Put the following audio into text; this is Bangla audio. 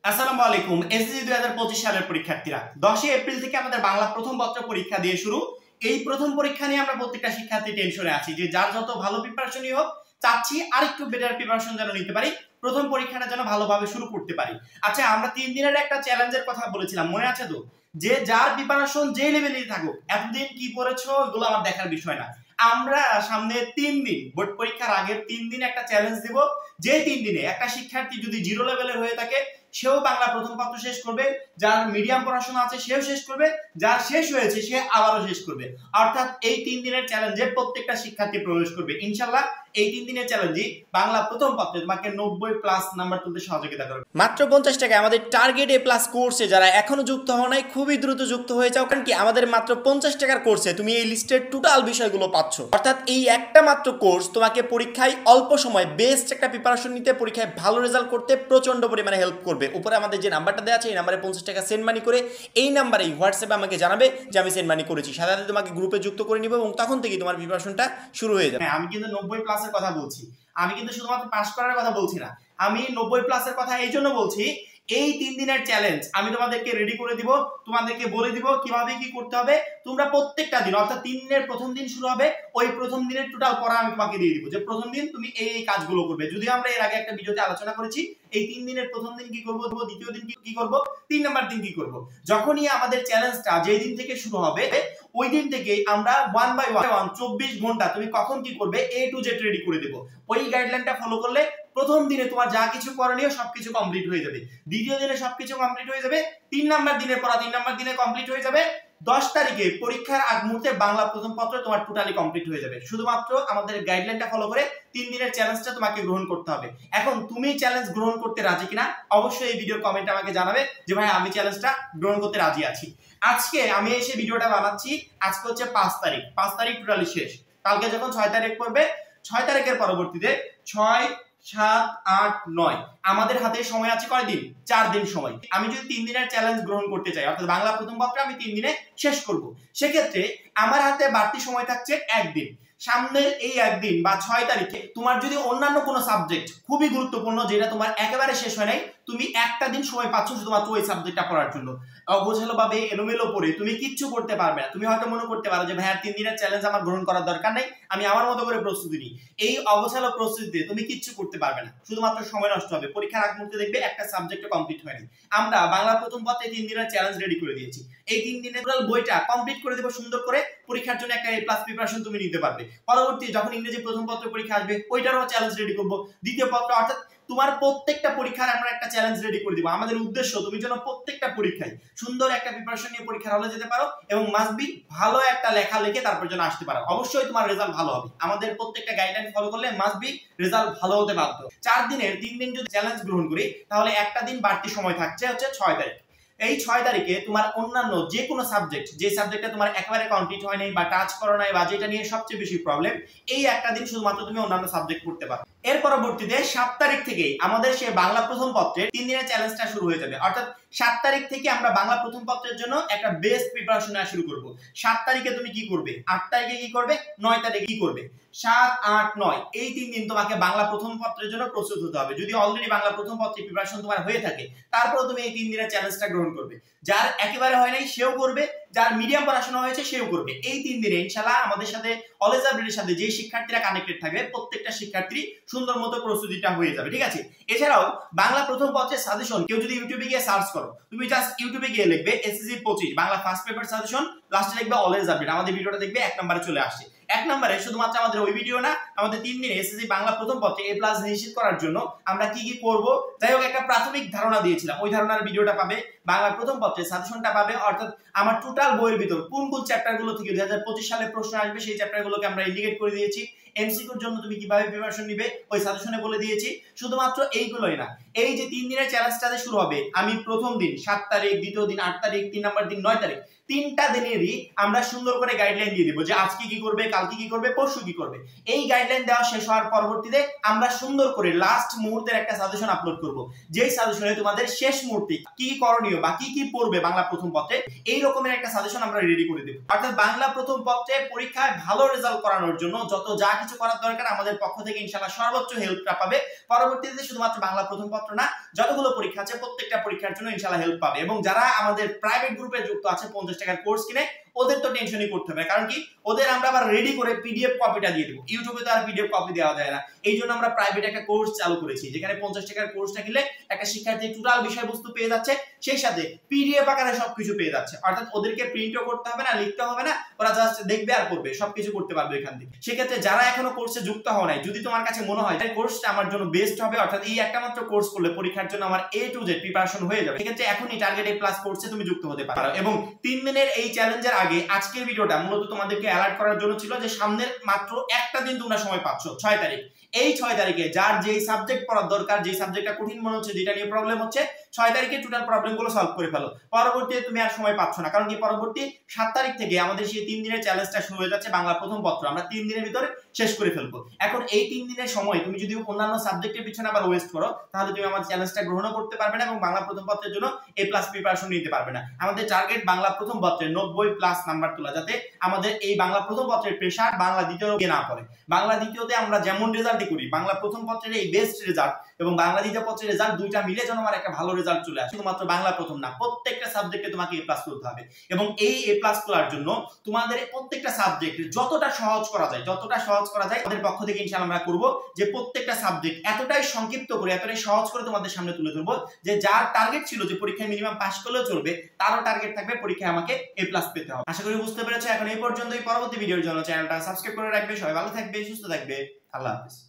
আসসালামু আলাইকুম। এসএসসি 2025 সালের পরীক্ষার্থীরা 10 এপ্রিল থেকে আমাদের বাংলা প্রথম পত্র পরীক্ষা দিয়ে শুরু। এই প্রথম পরীক্ষা নিয়ে আমরা প্রত্যেকটা শিক্ষার্থী টেনশনে আছি যে যার যত ভালো প্রিপারেশনই হোক, চাচ্ছি আরেকটু বেটার প্রিপারেশন যেন নিতে পারি, প্রথম পরীক্ষাটা যেন ভালোভাবে শুরু করতে পারি। আচ্ছা, আমরা 3 দিনের একটা চ্যালেঞ্জের কথা বলেছিলাম, মনে আছে তো? যে যার প্রিপারেশন যে লেভেলেই থাকুক, এতদিন কি করেছো এগুলো আমার দেখার বিষয় না। আমরা সামনে 3 দিন, বোর্ড পরীক্ষার আগের 3 দিন একটা চ্যালেঞ্জ দেব, যে 3 দিনে একটা শিক্ষার্থী যদি জিরো লেভেলের হয়ে থাকে সেও বাংলা প্রথম পত্র শেষ করবে, যার মিডিয়াম পড়াশোনা আছে সেও শেষ করবে, যার শেষ হয়েছে সে আবারও শেষ করবে। অর্থাৎ এই 3 দিনের চ্যালেঞ্জে প্রত্যেকটা শিক্ষার্থী প্রবেশ করবে ইনশাআল্লাহ। এই 3 দিনের চ্যালেঞ্জে বাংলা প্রথম পত্রে তোমাকে 90+ নাম্বার তুলতে সহযোগিতা করবে। মাত্র 50 টাকায় আমাদের টার্গেট এ প্লাস কোর্সে যারা এখনো যুক্ত হও নাই, খুবই দ্রুত যুক্ত হয়ে যাও, কারণ কি আমাদের মাত্র 50 টাকার কোর্সে তুমি এই লিস্টের টোটাল বিষয়গুলো পাচ্ছ। অর্থাৎ এই একটা মাত্র কোর্স তোমাকে পরীক্ষায় অল্প সময় বেস্ট একটা প্রিপারেশন নিতে, পরীক্ষায় ভালো রেজাল্ট করতে প্রচন্ড পরিমাণে হেল্প করবে। উপরে আমাদের যে নাম্বারটা দেওয়া আছে এই নাম্বারে 50 টাকা সেন্ড মানি করে এই নাম্বারেই হোয়াটসঅ্যাপে আমাকে জানাবে যে আমি সেন্ড মানি করেছি, সাথে সাথে তোমাকে গ্রুপে যুক্ত করে নিব এবং তখন থেকেই তোমার প্রিপারেশনটা শুরু হয়ে যাবে। আমি কিন্তু 90+ এর কথা বলছি, আমি কিন্তু শুধুমাত্র পাস করার কথা বলছি না, আমি 90+ এর কথা এই জন্য বলছি, এই 3 দিনের চ্যালেঞ্জ আমি তোমাদেরকে রেডি করে দিব, তোমাদেরকে বলে দিব কিভাবে কি করতে হবে। তোমরা প্রত্যেকটা দিন, অর্থাৎ 3 দিনের প্রথম দিন শুরু হবে, ওই প্রথম দিনের টোটাল পড়া আমি তোমাকে দিয়ে দিব যে প্রথম দিন তুমি এই কাজগুলো করবে। যদি আমরা এর আগে একটা ভিডিওতে আলোচনা করেছি এই 3 দিনের প্রথম দিন কি করব, দ্বিতীয় দিন কি করব, 3 নাম্বার দিন কি করব। যখনই আমাদের চ্যালেঞ্জটা যেই দিন থেকে শুরু হবে ওই দিন থেকে আমরা 1 বাই 1 24 ঘন্টা তুমি কখন কি করবে A to Z রেডি করে দেব। ওই গাইডলাইনটা ফলো করলে প্রথম দিনে তোমার যা কিছু করণীয় সবকিছু কমপ্লিট হয়ে যাবে, দ্বিতীয় দিনে সবকিছু কমপ্লিট হয়ে যাবে, 3 নাম্বার দিনের পড়া 3 নাম্বার দিনে কমপ্লিট হয়ে যাবে, 10 তারিখে পরীক্ষার আগ মুহূর্তে বাংলা প্রথম পত্র তোমার টোটালি কমপ্লিট হয়ে যাবে। শুধুমাত্র আমাদের গাইডলাইনটা ফলো করে 3 দিনের চ্যালেঞ্জটা তোমাকে গ্রহণ করতে হবে। এখন তুমি চ্যালেঞ্জ গ্রহণ করতে রাজি কিনা অবশ্যই এই ভিডিওর কমেন্টে আমাকে জানাবে যে ভাই আমি চ্যালেঞ্জটা গ্রহণ করতে রাজি আছি। আজকে আমি এসে ভিডিওটা বানাচ্ছি, আজকে হচ্ছে 5 তারিখ, 5 তারিখ টোটালি শেষ। কালকে যখন 6 তারিখ পড়বে, 6 তারিখের পরবর্তীতে 6, 7, 8, 9 আমাদের হাতে সময় আছে কয় দিন? 4 দিন সময়। আমি যদি 3 দিনের চ্যালেঞ্জ গ্রহণ করতে চাই, অর্থাৎ বাংলা প্রথম পত্র আমি 3 দিনে শেষ করব, সেক্ষেত্রে আমার হাতে বাড়তি সময় থাকছে 1 দিন। সামনের এই একদিন বা 6 তারিখে তোমার যদি অন্যান্য কোনো সাবজেক্ট খুবই গুরুত্বপূর্ণ যেটা তোমার একেবারে শেষ হয় নাই, তুমি একটা দিন সময় পাচ্ছ শুধুমাত্র ওই সাবজেক্টটা পড়ার জন্য। অগোছালো ভাবে এলোমেলো পড়ে তুমি কিচ্ছু করতে পারবে না। তুমি হয়তো মনে করতে পারো যে ভাই 3 দিনের চ্যালেঞ্জ আমার গ্রহণ করার দরকার নেই, আমি আমার মতো করে প্রস্তুতি নিই। এই অগোছালো প্রস্তুতিতে তুমি কিচ্ছু করতে পারবে না, শুধুমাত্র সময় নষ্ট হবে। পরীক্ষার আগ মুহূর্তে দেখবে একটা সাবজেক্ট কমপ্লিট হয়নি। আমরা বাংলা প্রথম পত্রে 3 দিনের চ্যালেঞ্জ রেডি করে দিয়েছি। এই 3 দিনের টোটাল বইটা কমপ্লিট করে দেব সুন্দর করে, পরীক্ষার জন্য একটা A+ প্রিপারেশন তুমি নিতে পারবে। পরবর্তী যখন ইংরেজি প্রথম পত্র পরীক্ষা আসবে ওইটারও চ্যালেঞ্জ রেডি করব, দ্বিতীয় পত্র, অর্থাৎ তোমার প্রত্যেকটা পরীক্ষার আমরা একটা চ্যালেঞ্জ রেডি করে দিব। আমাদের উদ্দেশ্য তুমি যেন প্রত্যেকটা পরীক্ষায় সুন্দর একটা প্রিপারেশন নিয়ে পরীক্ষার হলে যেতে পারো এবং মাস্ট বি ভালো একটা লেখা লিখে তারপর যেন আসতে পারো। অবশ্যই তোমার রেজাল্ট ভালো হবে, আমাদের প্রত্যেকটা গাইডলাইন ফলো করলে মাস্ট বি রেজাল্ট ভালো হতে বাধ্য। 4 দিনের 3 দিন যদি চ্যালেঞ্জ গ্রহণ করি তাহলে একটা দিন বাড়তি সময় থাকছে হচ্ছে 6 তারিখ। এই 6 তারিখে তোমার অন্যান্য যে কোনো সাবজেক্ট, যে সাবজেক্টটা তোমার একেবারে কমপ্লিট হয় নাই বা টাচ করো নাই বা যেটা নিয়ে সবচেয়ে বেশি প্রবলেম, এই একটা দিন শুধুমাত্র তুমি অন্যান্য সাবজেক্ট পড়তে পারো। এর পরবর্তীতে 7 তারিখ থেকে আমাদের সে বাংলা প্রথম পত্রের 3 দিনের চ্যালেঞ্জটা শুরু হয়ে যাবে। অর্থাৎ 7 তারিখ থেকে আমরা বাংলা প্রথম পত্রের জন্য একটা বেস্ট প্রিপারেশন নেওয়া শুরু করব। 7 তারিখে তুমি কি করবে, 8 তারিখে কি করবে, 9 তারিখে কি করবে, 7, 8, 9 এই 3 দিন তোমাকে বাংলা প্রথম পত্রের জন্য প্রস্তুত হতে হবে। যদি অলরেডি বাংলা প্রথম পত্রের প্রিপারেশন তোমার হয়ে থাকে তারপরে তুমি এই 3 দিনের চ্যালেঞ্জটা গ্রহণ করবে। যার একেবারে হয় নাই সেও করবে, যার মিডিয়াম পড়াশোনা হয়েছে সেও করবে। এই 3 দিনে ইনশাআল্লাহ আমাদের সাথে অলওয়েজ আপডেটের সাথে যে শিক্ষার্থীরা কানেক্টেড থাকবে প্রত্যেকটা শিক্ষার্থী সুন্দর মতো প্রস্তুতিটা হয়ে যাবে, ঠিক আছে? এছাড়াও বাংলা প্রথম পত্রের সাজেশন কেউ যদি ইউটিউবে গিয়ে সার্চ করো, তুমি জাস্ট ইউটিউবে গিয়ে লিখবে SSC 25 Bangla first paper suggestion, লাস্টে লিখবে অলওয়েজ আপডেট, আমাদের ভিডিওটা দেখবে 1 নম্বরে চলে আসছে। 1 নম্বরে শুধুমাত্র আমাদের ওই ভিডিও না, আমাদের 3 দিনে এসএসসি বাংলা প্রথম পত্রে A+ নিশ্চিত করার জন্য আমরা কি কি করব, যাই হোক একটা প্রাথমিক ধারণা দিয়েছিলাম, ওই ধারণার ভিডিওটা পাবে, বাংলা প্রথম পত্রের সাজেশনটা পাবে। অর্থাৎ আমার টোটাল বইয়ের ভিতর কোন কোন চ্যাপ্টারগুলো থেকে 2025 সালে প্রশ্ন আসবে সেই চ্যাপ্টারগুলোকে আমরা ইন্ডিকেট করে দিয়েছি। এমসিকিউর জন্য তুমি কিভাবে প্রিপারেশন নিবে ওই সাজেশনে বলে দিয়েছি। শুধুমাত্র এইগুলোই না, এই যে 3 দিনের চ্যালেঞ্জটাতে শুরু হবে, আমি প্রথম দিন 7 তারিখ, দ্বিতীয় দিন 8 তারিখ, 3 নাম্বার দিন 9 তারিখ, 3টা দিনেরই আমরা সুন্দর করে গাইডলাইন দিয়ে দিব যে আজকে কি করবে, কালকে কি করবে, পরশু কি করবে। এই গাইডলাইন দেওয়া শেষ হওয়ার পরবর্তীতে আমরা সুন্দর করে লাস্ট মুহূর্তের একটা সাজেশন আপলোড করব, যেই সাজেশনে তোমাদের শেষ মুহূর্তে কি কি করণীয় বা কি কি পড়বে বাংলা প্রথম পত্রে এই রকমের একটা সাজেশন আমরা রেডি করে দেব। অর্থাৎ বাংলা প্রথম পত্রে পরীক্ষায় ভালো রেজাল্ট করানোর জন্য যত যা কিছু করার দরকার আমাদের পক্ষ থেকে ইনশাআল্লাহ সর্বোচ্চ হেল্পটা পাবে। পরবর্তীতে শুধুমাত্র বাংলা প্রথম পত্র না, যতগুলো পরীক্ষা আছে প্রত্যেকটা পরীক্ষার জন্য ইনশাআল্লাহ হেল্প পাবে। এবং যারা আমাদের প্রাইভেট গ্রুপে যুক্ত আছে 50 টাকার কোর্স কিনে, ওদের তো টেনশনই করতে হবে, কারণ কি ওদের আমরা আবার রেডি করে পিডিএফ কপিটা দিয়ে দেব। ইউটিউবে তো আর পিডিএফ কপি দেওয়া যায় না, এই জন্য আমরা প্রাইভেট একটা কোর্স চালু করেছি, যেখানে 50 টাকার কোর্সটা কিনলে একটা শিক্ষার্থী টোটাল বিষয়বস্তু পেয়ে যাচ্ছে, সেই সাথে পিডিএফ আকারে সবকিছু পেয়ে যাচ্ছে। অর্থাৎ ওদেরকে প্রিন্টও করতে হবে না, লিখতে হবে না, ওরা জাস্ট দেখবে আর পড়বে, সবকিছু করতে পারবে এখান থেকে। সেক্ষেত্রে যারা এখনো কোর্সে যুক্ত হওয়া নাই, যদি তোমার কাছে মনে হয় এই কোর্সটা আমার জন্য বেস্ট হবে, অর্থাৎ এই একটা মাত্র কোর্স করলে পরীক্ষার জন্য আমার A to Z প্রিপারেশন হয়ে যাবে, সেক্ষেত্রে এখনই টার্গেট A+ কোর্সে তুমি যুক্ত হতে পারো। এবং 3 দিনের এই চ্যালেঞ্জের আগে আজকের ভিডিওটা মূলত তোমাদেরকে অ্যালার্ট করার জন্য ছিল যে সামনের মাত্র একটা দিন তোমরা সময় পাচ্ছ, 6 তারিখ। এই 6 তারিখে যার যেই সাবজেক্ট পড়ার দরকার, যেই সাবজেক্টটা কঠিন মনে হচ্ছে, যেটা নিয়ে প্রবলেম হচ্ছে, 6 তারিখে টোটাল প্রবলেমগুলো সলভ করে ফেলো। পরবর্তীতে তুমি আর সময় পাচ্ছ না, কারণ কি পরবর্তী 7 তারিখ থেকে আমাদের সেই 3 দিনের চ্যালেঞ্জটা শুরু হয়ে যাচ্ছে বাংলা প্রথম পত্র, আমরা 3 দিনের ভিতরে শেষ করে ফেলবো। এখন এই 3 দিনের সময় তুমি যদি অন্যান্য সাবজেক্টের পিছনে আবার ওয়েস্ট করো, তাহলে তুমি আমাদের চ্যালেঞ্জটা গ্রহণ করতে পারবে না এবং বাংলা প্রথম পত্রের জন্য A+ প্রিপারেশন নিতে পারবে না। আমাদের টার্গেট বাংলা প্রথম পত্রে 90+ নাম্বার তোলা, যাতে আমাদের এই বাংলা প্রথম পত্রের প্রেসার বাংলা দ্বিতীয়তে না পড়ে। বাংলা দ্বিতীয়তে আমরা যেমন রেজাল্টই করি, বাংলা প্রথম পত্রের এই বেস্ট রেজাল্ট এবং বাংলা দ্বিতীয় পত্রের রেজাল্ট দুইটা মিলে যেন আমার একটা ভালো রেজাল্ট চলে আসে। শুধুমাত্র বাংলা প্রথম না, প্রত্যেকটা সাবজেক্টে তোমাকে A+ তুলতে হবে। এবং এই A+ তোলার জন্য তোমাদের প্রত্যেকটা সাবজেক্ট যতটা সহজ করা যায় আমাদের পক্ষ থেকে ইনশাআল্লাহ আমরা করব, যে প্রত্যেকটা সাবজেক্ট এতটাই সংক্ষিপ্ত করে, এতটাই সহজ করে তোমাদের সামনে তুলে ধরবো, যে যার টার্গেট ছিল যে পরীক্ষায় মিনিমাম পাস করলেও চলবে, তারও টার্গেট থাকবে পরীক্ষায় আমাকে A+ পেতে হবে। আশা করি বুঝতে পেরেছো। এখন এই পর্যন্তই। পরবর্তী ভিডিওর জন্য চ্যানেলটা সাবস্ক্রাইব করে রাখবে। সবাই ভালো থাকবে, সুস্থ থাকবে। আল্লাহ হাফেজ।